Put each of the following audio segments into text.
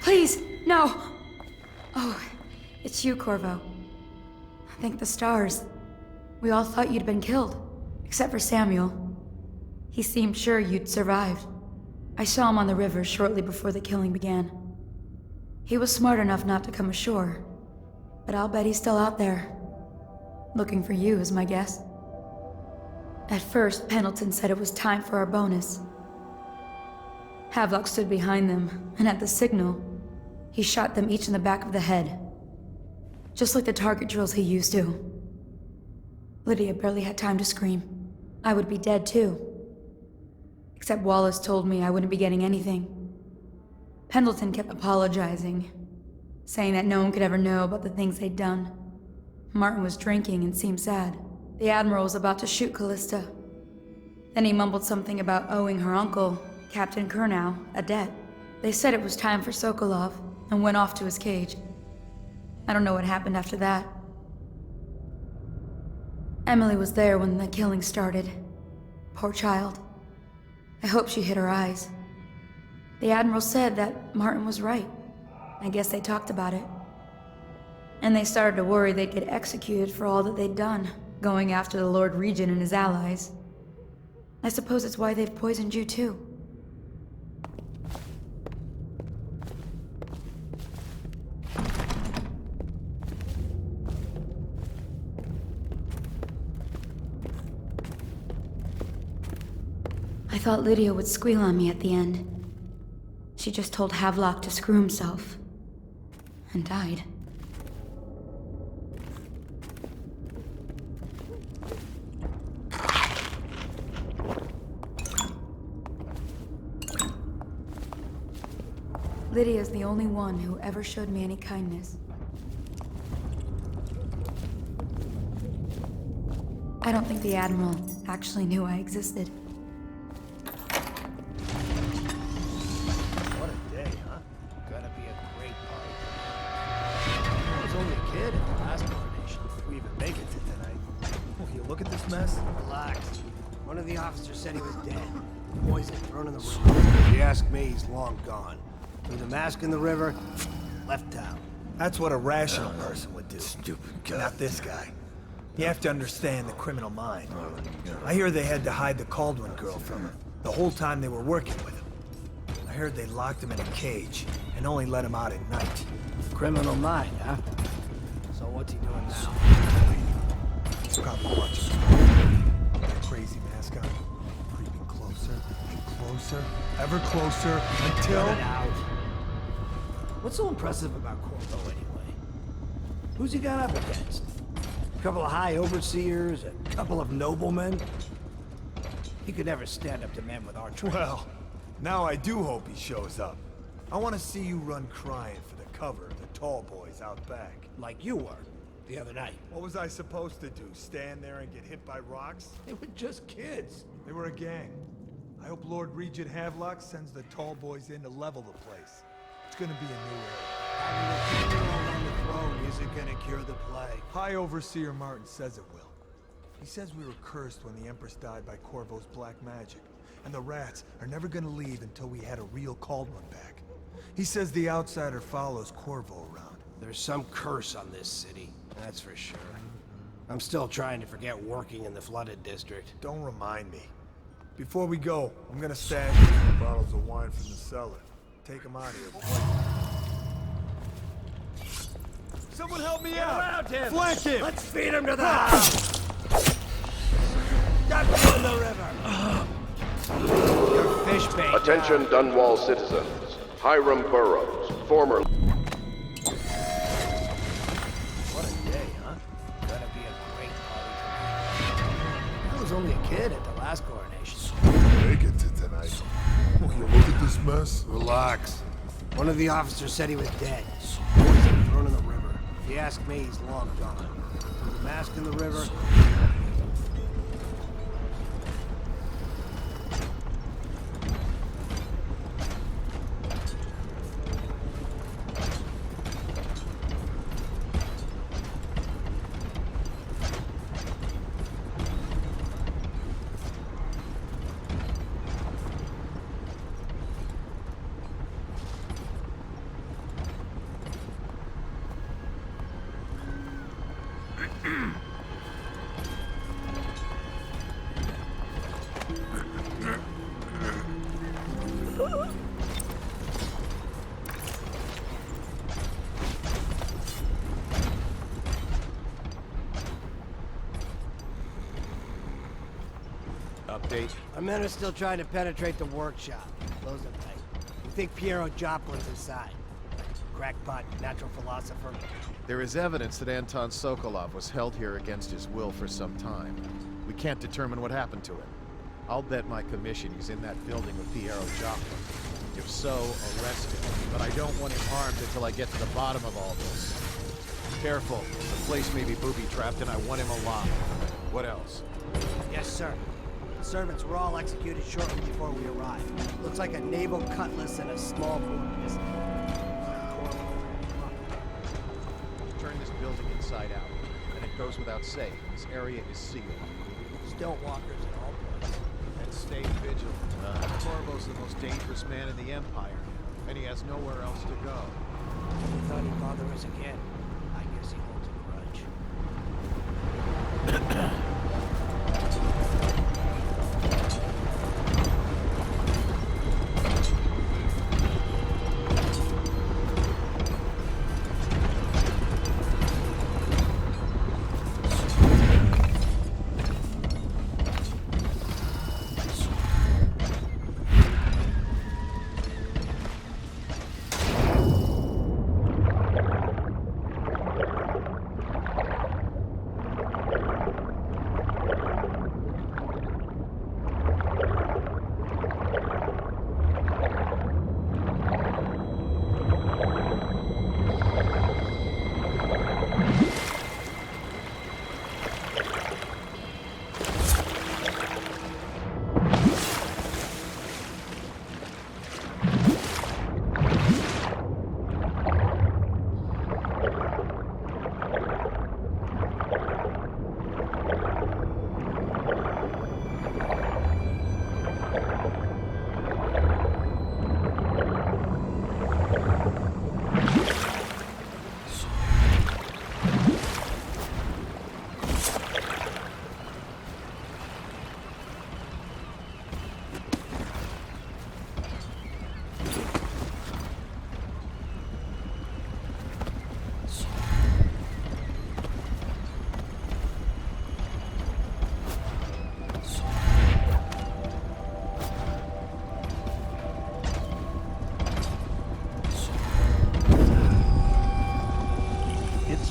Please, no! Oh, it's you, Corvo. Thank the stars. We all thought you'd been killed, except for Samuel. He seemed sure you'd survived. I saw him on the river shortly before the killing began. He was smart enough not to come ashore, but I'll bet he's still out there. Looking for you is my guess. At first, Pendleton said it was time for our bonus. Havelock stood behind them, and at the signal, he shot them each in the back of the head. Just like the target drills he used to. Lydia barely had time to scream. I would be dead too. Except Wallace told me I wouldn't be getting anything. Pendleton kept apologizing, saying that no one could ever know about the things they'd done. Martin was drinking and seemed sad. The Admiral was about to shoot Callista. Then he mumbled something about owing her uncle, Captain Kurnow, a debt. They said it was time for Sokolov, and went off to his cage. I don't know what happened after that. Emily was there when the killing started. Poor child. I hope she hid her eyes. The Admiral said that Martin was right. I guess they talked about it. And they started to worry they'd get executed for all that they'd done, going after the Lord Regent and his allies. I suppose it's why they've poisoned you too. I thought Lydia would squeal on me at the end. She just told Havelock to screw himself. And died. Lydia's the only one who ever showed me any kindness. I don't think the Admiral actually knew I existed. One of the officers said he was dead. Poison thrown in the river. If you ask me, he's long gone. Threw the mask in the river, left town. That's what a rational person would do. Stupid guy. Not this guy. You have to understand the criminal mind. I hear they had to hide the Caldwell girl from him the whole time they were working with him. I heard they locked him in a cage and only let him out at night. Criminal mind, huh? So what's he doing now? He's probably watching. That crazy mask on. Creeping closer and closer, ever closer, until... Cut it out. What's so impressive about Corvo anyway? Who's he got up against? A couple of high overseers, a couple of noblemen? He could never stand up to men with our traits. Well, now I do hope he shows up. I want to see you run crying for the cover of the tall boys out back. Like you were, the other night. What was I supposed to do? Stand there and get hit by rocks? They were just kids. They were a gang. I hope Lord Regent Havelock sends the tall boys in to level the place. It's gonna be a new era. Having a 10-year-old on the throne isn't gonna cure the plague. High Overseer Martin says it will. He says we were cursed when the Empress died by Corvo's black magic, and the rats are never gonna leave until we had a real Caldwell back. He says the outsider follows Corvo around. There's some curse on this city, that's for sure. I'm still trying to forget working in the flooded district. Don't remind me. Before we go, I'm gonna stash a few bottles of wine from the cellar. Take them out of here. Someone help me out! Him. Flank him! Let's feed him to the house! Duck him in the river! Your fish bait. Attention Dunwall citizens. Hiram Burrows, former... What a day, huh? Gonna be a great party tonight. I was only a kid at the last coronation. Make it to tonight. Will you look at this mess? Relax. One of the officers said he was dead. Poisoned, thrown in the river. If you ask me, he's long gone. Threw the mask in the river. Update. Our men are still trying to penetrate the workshop. Close it tight. We think Piero Joplin's inside. Crackpot, natural philosopher. There is evidence that Anton Sokolov was held here against his will for some time. We can't determine what happened to him. I'll bet my commission he's in that building with Piero Joplin. If so, arrest him. But I don't want him armed until I get to the bottom of all this. Careful. The place may be booby-trapped and I want him alive. What else? Yes, sir. The servants were all executed shortly before we arrived. Looks like a naval cutlass and a small bore pistol. Turn this building inside out. And it goes without saying, this area is sealed. Still walkers in all places. And stay vigilant. Corvo's the most dangerous man in the Empire, and he has nowhere else to go. We thought he'd bother us again. I guess he holds a grudge.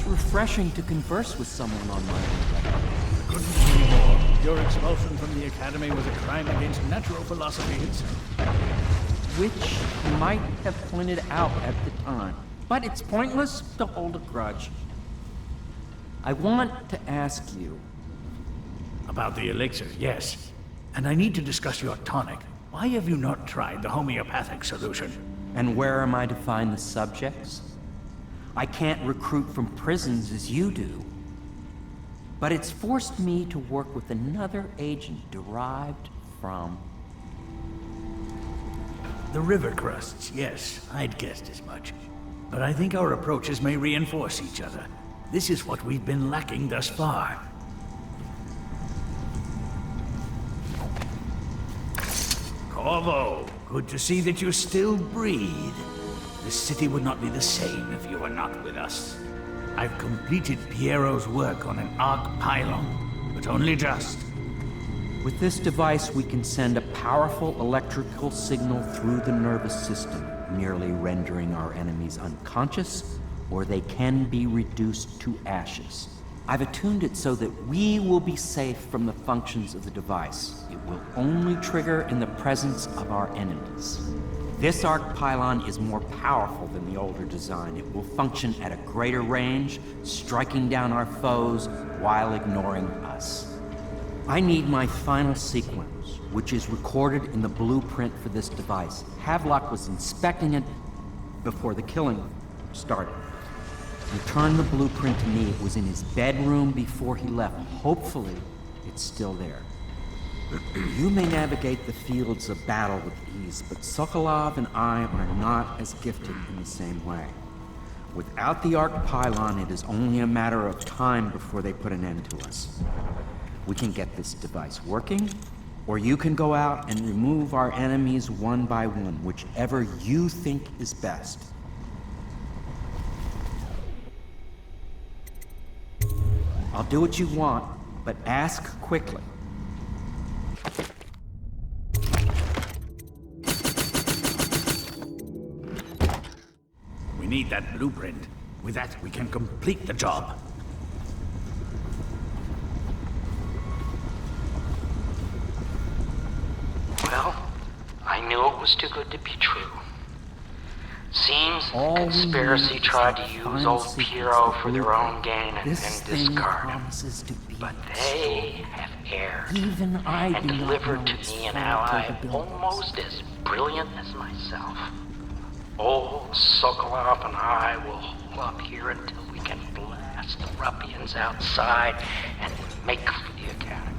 Refreshing to converse with someone on my level. Couldn't agree more. Your expulsion from the Academy was a crime against natural philosophy itself. Which you might have pointed out at the time. But it's pointless to hold a grudge. I want to ask you. About the elixir, yes. And I need to discuss your tonic. Why have you not tried the homeopathic solution? And where am I to find the subjects? I can't recruit from prisons as you do. But it's forced me to work with another agent derived from... The river crusts, yes. I'd guessed as much. But I think our approaches may reinforce each other. This is what we've been lacking thus far. Corvo, good to see that you still breathe. The city would not be the same if you were not with us. I've completed Piero's work on an arc pylon, but only just. With this device, we can send a powerful electrical signal through the nervous system, merely rendering our enemies unconscious, or they can be reduced to ashes. I've attuned it so that we will be safe from the functions of the device. It will only trigger in the presence of our enemies. This arc pylon is more powerful than the older design. It will function at a greater range, striking down our foes while ignoring us. I need my final sequence, which is recorded in the blueprint for this device. Havelock was inspecting it before the killing started. Return the blueprint to me. It was in his bedroom before he left. Hopefully, it's still there. You may navigate the fields of battle with ease, but Sokolov and I are not as gifted in the same way. Without the arc pylon, it is only a matter of time before they put an end to us. We can get this device working, or you can go out and remove our enemies one by one, whichever you think is best. I'll do what you want, but ask quickly. We need that blueprint. With that, we can complete the job. Well, I knew it was too good to be true. Seems the All we conspiracy need tried is to a use final old sequence Piero of for their blueprint. own gain and This thing discard him. promises to be But they have erred Even I and do not delivered know to its me an full ally capabilities. almost as brilliant as myself. Old Sokolov and I will hold up here until we can blast the ruffians outside and make for the academy.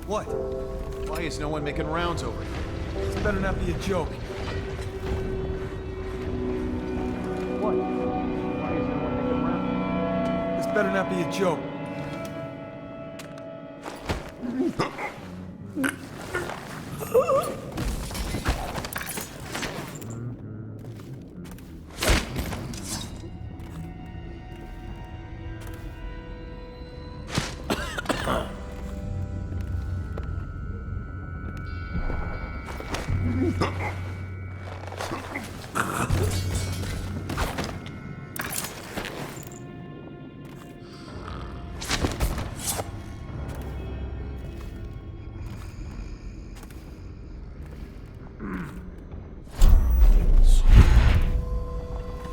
What? Why is no one making rounds over here? This better not be a joke. What? Why is no one making rounds? This better not be a joke.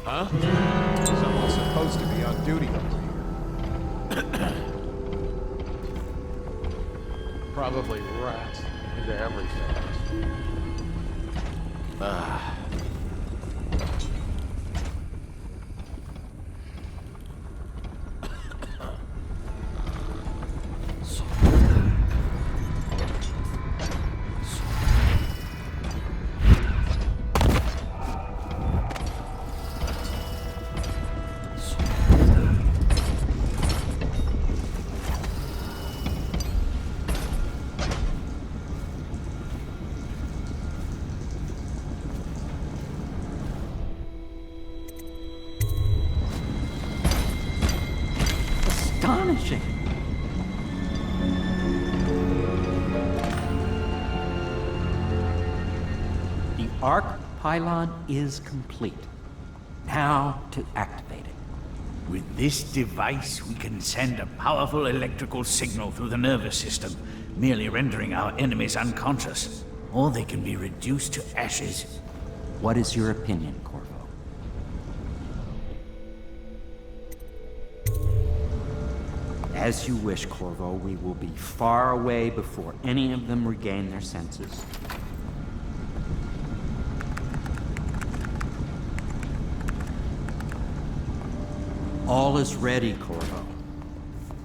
Huh? Someone's supposed to be on duty over here. Probably rats into everything. Ah. astonishing. The arc pylon is complete. Now to activate it. With this device, we can send a powerful electrical signal through the nervous system, merely rendering our enemies unconscious. Or they can be reduced to ashes. What is your opinion, Corvo? As you wish, Corvo. We will be far away before any of them regain their senses. All is ready, Corvo.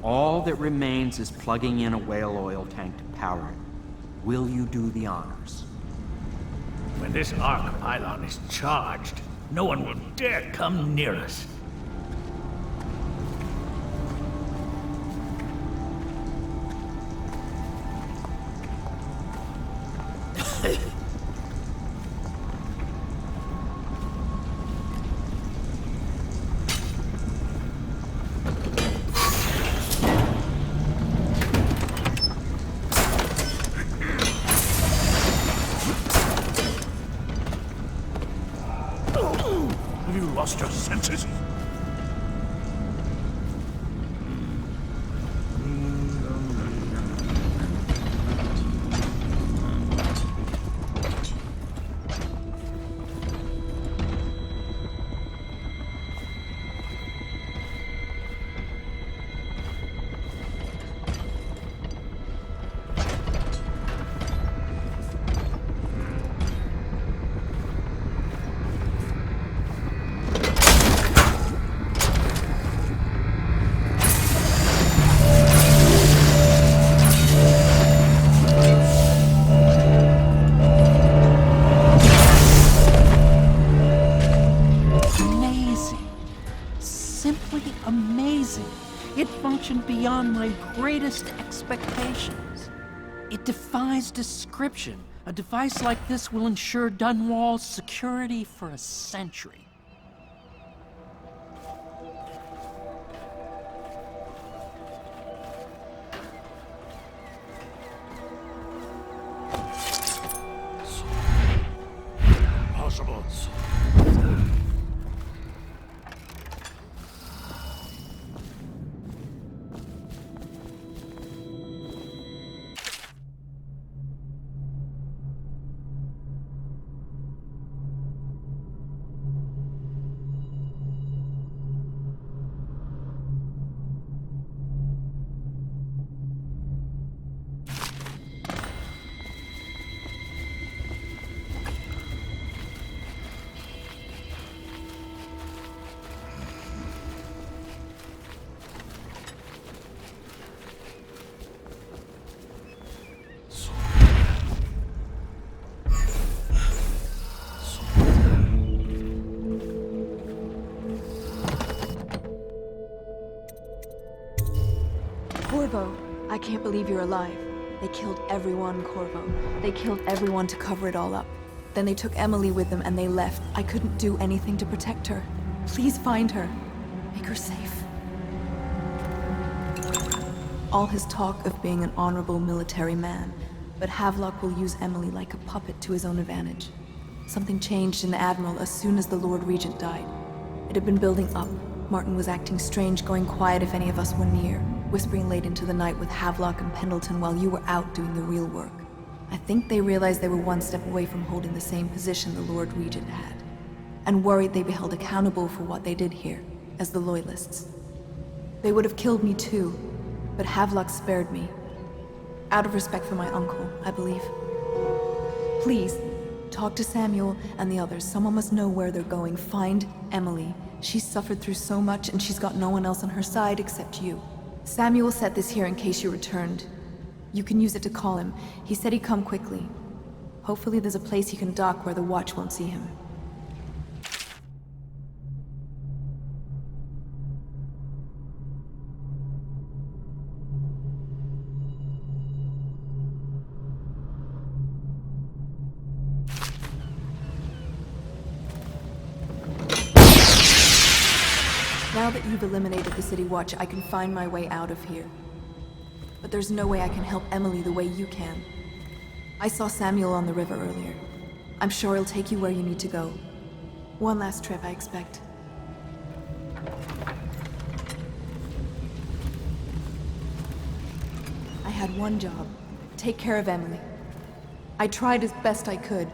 All that remains is plugging in a whale oil tank to power it. Will you do the honors? When this arc pylon is charged, no one will dare come near us. Have you lost your senses? It functioned beyond my greatest expectations. It defies description. A device like this will ensure Dunwall's security for a century. Impossible. Corvo, I can't believe you're alive. They killed everyone, Corvo. They killed everyone to cover it all up. Then they took Emily with them and they left. I couldn't do anything to protect her. Please find her. Make her safe. All his talk of being an honorable military man, but Havelock will use Emily like a puppet to his own advantage. Something changed in the Admiral as soon as the Lord Regent died. It had been building up. Martin was acting strange, going quiet if any of us were near, whispering late into the night with Havelock and Pendleton while you were out doing the real work. I think they realized they were one step away from holding the same position the Lord Regent had, and worried they'd be held accountable for what they did here, as the Loyalists. They would have killed me too, but Havelock spared me. Out of respect for my uncle, I believe. Please, talk to Samuel and the others. Someone must know where they're going. Find Emily. She's suffered through so much and she's got no one else on her side except you. Samuel set this here in case you returned. You can use it to call him. He said he'd come quickly. Hopefully there's a place he can dock where the watch won't see him. Now that you've eliminated the City Watch, I can find my way out of here. But there's no way I can help Emily the way you can. I saw Samuel on the river earlier. I'm sure he'll take you where you need to go. One last trip, I expect. I had one job. Take care of Emily. I tried as best I could.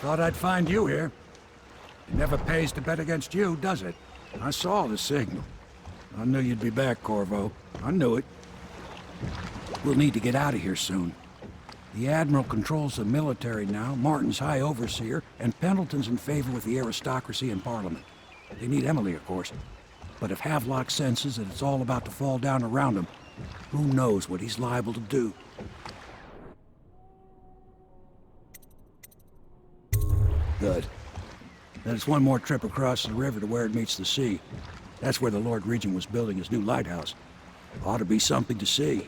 Thought I'd find you here. It never pays to bet against you, does it? I saw the signal. I knew you'd be back, Corvo. I knew it. We'll need to get out of here soon. The Admiral controls the military now, Martin's High Overseer, and Pendleton's in favor with the aristocracy and Parliament. They need Emily, of course. But if Havelock senses that it's all about to fall down around him, who knows what he's liable to do? Good. Then it's one more trip across the river to where it meets the sea. That's where the Lord Regent was building his new lighthouse. Ought to be something to see.